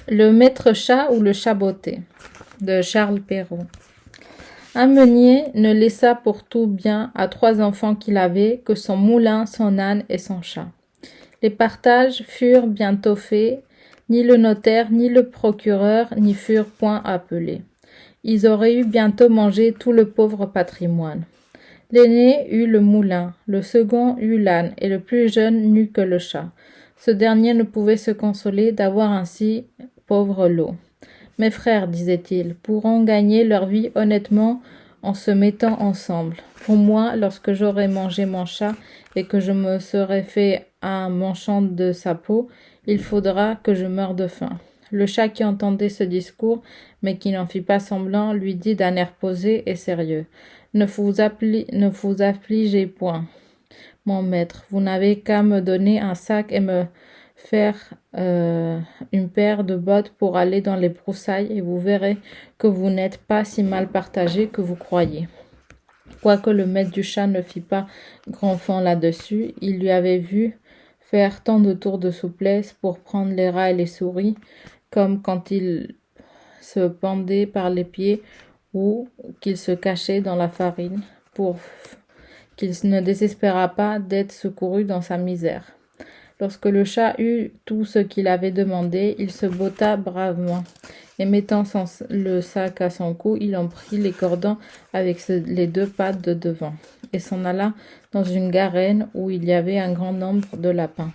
Le maître chat ou le chat botté de Charles Perrault. Un meunier ne laissa pour tout bien à 3 enfants qu'il avait que son moulin, son âne et son chat. Les partages furent bientôt faits, ni le notaire, ni le procureur n'y furent point appelés. Ils auraient eu bientôt mangé tout le pauvre patrimoine. L'aîné eut le moulin, le second eut l'âne, et le plus jeune n'eut que le chat. Ce dernier ne pouvait se consoler d'avoir ainsi pauvre lot. Mes frères, disait-il, pourront gagner leur vie honnêtement en se mettant ensemble. Pour moi, lorsque j'aurai mangé mon chat et que je me serai fait un manchon de sa peau, il faudra que je meure de faim. Le chat qui entendait ce discours, mais qui n'en fit pas semblant, lui dit d'un air posé et sérieux. Ne vous affligez point, mon maître, vous n'avez qu'à me donner un sac et me faire une paire de bottes pour aller dans les broussailles et vous verrez que vous n'êtes pas si mal partagé que vous croyez. Quoique le maître du chat ne fît pas grand fond là-dessus, il lui avait vu faire tant de tours de souplesse pour prendre les rats et les souris, comme quand il se pendait par les pieds ou qu'il se cachait dans la farine, pour qu'il ne désespéra pas d'être secouru dans sa misère. Lorsque le chat eut tout ce qu'il avait demandé, il se botta bravement, et mettant le sac à son cou, il en prit les cordons avec les 2 pattes de devant, et s'en alla dans une garenne où il y avait un grand nombre de lapins.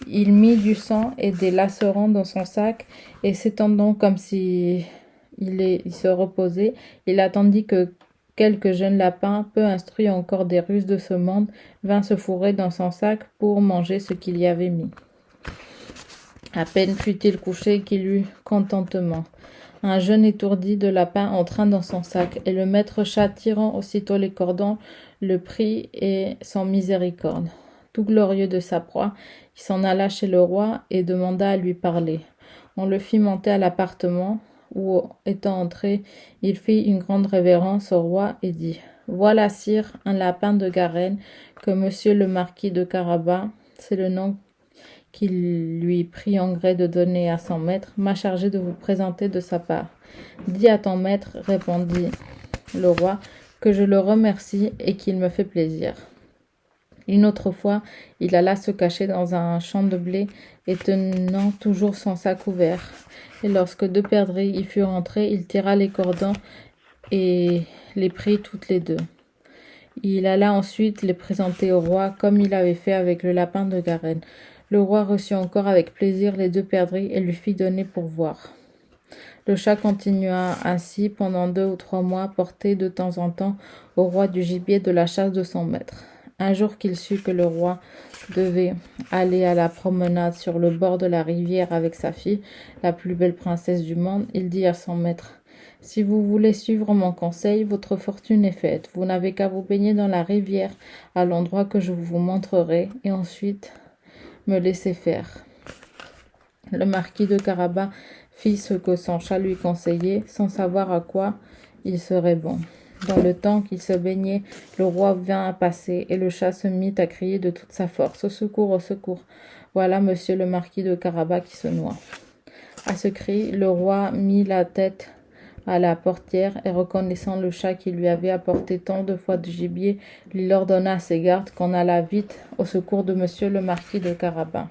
Il mit du sang et des lacerons dans son sac, et s'étendant comme si il se reposait, il attendit que quelque jeune lapin, peu instruit encore des ruses de ce monde, vint se fourrer dans son sac pour manger ce qu'il y avait mis. À peine fut-il couché qu'il eut contentement. Un jeune étourdi de lapin entra dans son sac, et le maître chat, tirant aussitôt les cordons, le prit et sans miséricorde. Tout glorieux de sa proie, il s'en alla chez le roi et demanda à lui parler. On le fit monter à l'appartement, où, étant entré, il fit une grande révérence au roi et dit « Voilà, sire, un lapin de Garenne que monsieur le marquis de Carabas, c'est le nom qu'il lui prit en gré de donner à son maître, m'a chargé de vous présenter de sa part. Dis à ton maître, répondit le roi, que je le remercie et qu'il me fait plaisir. » Une autre fois, il alla se cacher dans un champ de blé et tenant toujours son sac ouvert. Et lorsque 2 perdrix y furent entrés, il tira les cordons et les prit toutes les 2. Il alla ensuite les présenter au roi, comme il avait fait avec le lapin de Garenne. Le roi reçut encore avec plaisir les 2 perdrix et lui fit donner pour voir. Le chat continua ainsi pendant 2 ou 3 mois, porté de temps en temps au roi du gibier de la chasse de son maître. Un jour qu'il sut que le roi devait aller à la promenade sur le bord de la rivière avec sa fille, la plus belle princesse du monde, il dit à son maître « Si vous voulez suivre mon conseil, votre fortune est faite. Vous n'avez qu'à vous baigner dans la rivière à l'endroit que je vous montrerai, et ensuite me laisser faire. » Le marquis de Carabas fit ce que son chat lui conseillait, sans savoir à quoi il serait bon. Dans le temps qu'il se baignait, le roi vint à passer, et le chat se mit à crier de toute sa force « Au secours, au secours! Voilà monsieur le marquis de Carabas qui se noie. » À ce cri, le roi mit la tête à la portière, et reconnaissant le chat qui lui avait apporté tant de fois du gibier, lui ordonna à ses gardes qu'on allât vite au secours de monsieur le marquis de Carabas.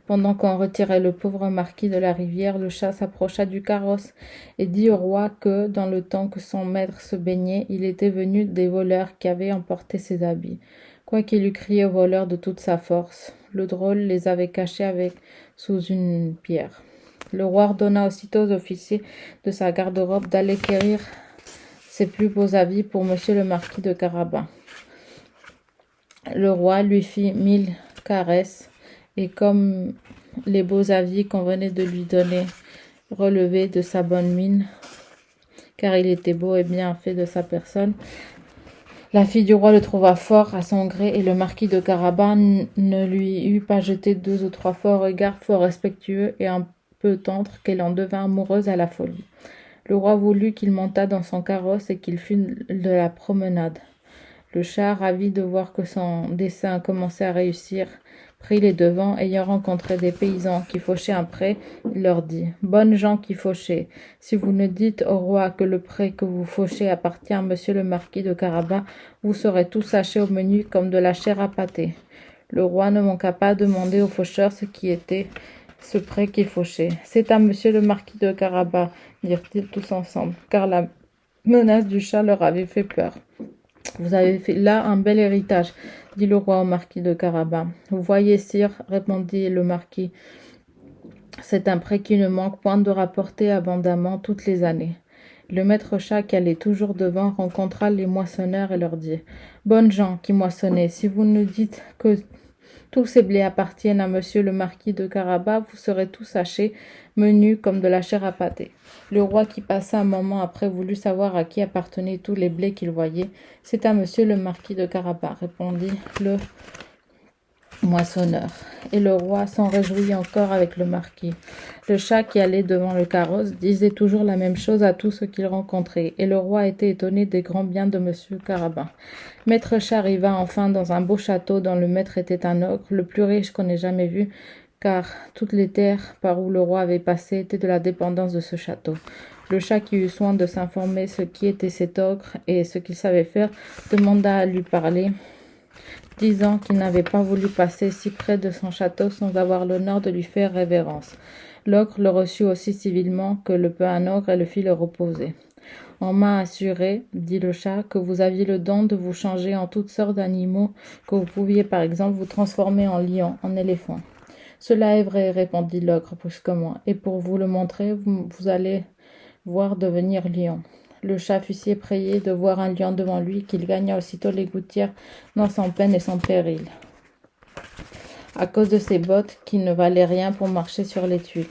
Pendant qu'on retirait le pauvre marquis de la rivière, le chat s'approcha du carrosse et dit au roi que, dans le temps que son maître se baignait, il était venu des voleurs qui avaient emporté ses habits. Quoiqu'il eût crié aux voleurs de toute sa force, le drôle les avait cachés sous une pierre. Le roi ordonna aussitôt aux officiers de sa garde-robe d'aller quérir ses plus beaux habits pour monsieur le marquis de Carabas. Le roi lui fit 1000 caresses, et comme les beaux avis qu'on venait de lui donner relevaient de sa bonne mine, car il était beau et bien fait de sa personne, la fille du roi le trouva fort à son gré, et le marquis de Carabas ne lui eut pas jeté 2 ou 3 fois regards fort respectueux et un peu tendres qu'elle en devint amoureuse à la folie. Le roi voulut qu'il montât dans son carrosse et qu'il fût de la promenade. Le chat, ravi de voir que son dessein commençait à réussir, prit les devants, ayant rencontré des paysans qui fauchaient un pré, il leur dit: Bonnes gens qui fauchez, si vous ne dites au roi que le pré que vous fauchez appartient à monsieur le marquis de Carabas, vous serez tous hachés au menu comme de la chair à pâté. Le roi ne manqua pas de demander aux faucheurs ce qui était ce pré qu'ils fauchaient. C'est à monsieur le marquis de Carabas, dirent-ils tous ensemble, car la menace du chat leur avait fait peur. Vous avez fait là un bel héritage, dit le roi au marquis de Carabas. Vous voyez, sire, répondit le marquis, c'est un pré qui ne manque point de rapporter abondamment toutes les années. Le maître chat qui allait toujours devant rencontra les moissonneurs et leur dit: Bonnes gens qui moissonnez, si vous nous dites que tous ces blés appartiennent à monsieur le marquis de Carabas, vous serez tous hachés, menus comme de la chair à pâté. Le roi qui passa un moment après voulut savoir à qui appartenaient tous les blés qu'il voyait. C'est à monsieur le marquis de Carabas, répondit le moissonneur. Et le roi s'en réjouit encore avec le marquis. Le chat qui allait devant le carrosse disait toujours la même chose à tous ceux qu'il rencontrait, et le roi était étonné des grands biens de monsieur Carabas. Maître chat arriva enfin dans un beau château dont le maître était un ogre, le plus riche qu'on ait jamais vu, car toutes les terres par où le roi avait passé étaient de la dépendance de ce château. Le chat qui eut soin de s'informer ce qui était cet ogre et ce qu'il savait faire, demanda à lui parler, disant qu'il n'avait pas voulu passer si près de son château sans avoir l'honneur de lui faire révérence. L'ogre le reçut aussi civilement que le peut un ogre et le fit le reposer. On m'a assuré, dit le chat, que vous aviez le don de vous changer en toutes sortes d'animaux, que vous pouviez par exemple vous transformer en lion, en éléphant. Cela est vrai, répondit l'ogre brusquement, et pour vous le montrer, vous allez voir devenir lion. Le chat fut si effrayé de voir un lion devant lui qu'il gagna aussitôt les gouttières dans sans peine et sans péril, à cause de ses bottes qui ne valaient rien pour marcher sur les tuiles.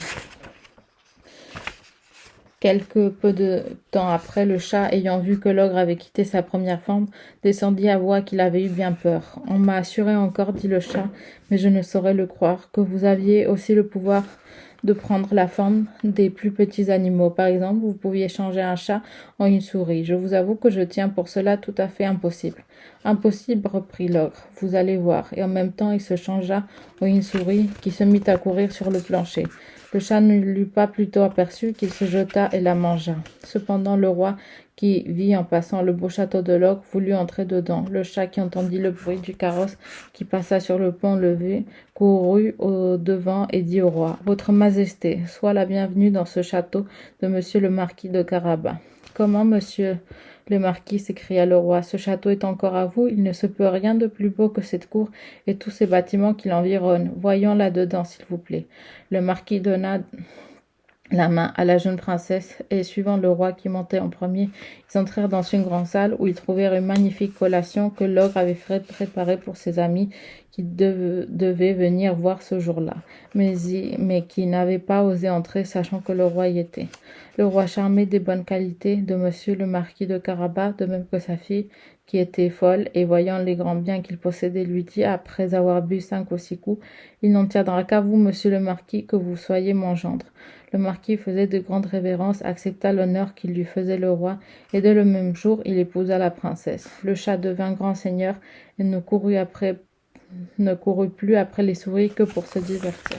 Quelque peu de temps après, le chat, ayant vu que l'ogre avait quitté sa première forme, descendit à voix qu'il avait eu bien peur. On m'a assuré encore, dit le chat, mais je ne saurais le croire, que vous aviez aussi le pouvoir de prendre la forme des plus petits animaux. Par exemple, vous pouviez changer un chat en une souris. Je vous avoue que je tiens pour cela tout à fait impossible. Impossible, reprit l'ogre, vous allez voir. Et en même temps, il se changea en une souris qui se mit à courir sur le plancher. Le chat ne l'eut pas plutôt aperçu qu'il se jeta et la mangea. Cependant, le roi, qui vit en passant le beau château de l'ogre, voulut entrer dedans. Le chat, qui entendit le bruit du carrosse qui passa sur le pont levé, courut au devant et dit au roi: Votre Majesté, sois la bienvenue dans ce château de monsieur le marquis de Carabas. Comment, monsieur le marquis, s'écria le roi, ce château est encore à vous? Il ne se peut rien de plus beau que cette cour et tous ces bâtiments qui l'environnent. Voyons là-dedans, s'il vous plaît. Le marquis donna la main à la jeune princesse, et suivant le roi qui montait en premier, ils entrèrent dans une grande salle où ils trouvèrent une magnifique collation que l'ogre avait fait préparer pour ses amis qui devaient venir voir ce jour-là, mais qui n'avaient pas osé entrer, sachant que le roi y était. Le roi, charmé des bonnes qualités de monsieur le marquis de Carabas, de même que sa fille, qui était folle, et voyant les grands biens qu'il possédait, lui dit, après avoir bu 5 ou 6 coups: Il n'en tiendra qu'à vous, monsieur le marquis, que vous soyez mon gendre. Le marquis faisait de grandes révérences, accepta l'honneur qu'il lui faisait le roi, et dès le même jour, il épousa la princesse. Le chat devint grand seigneur et ne courut plus après les souris que pour se divertir.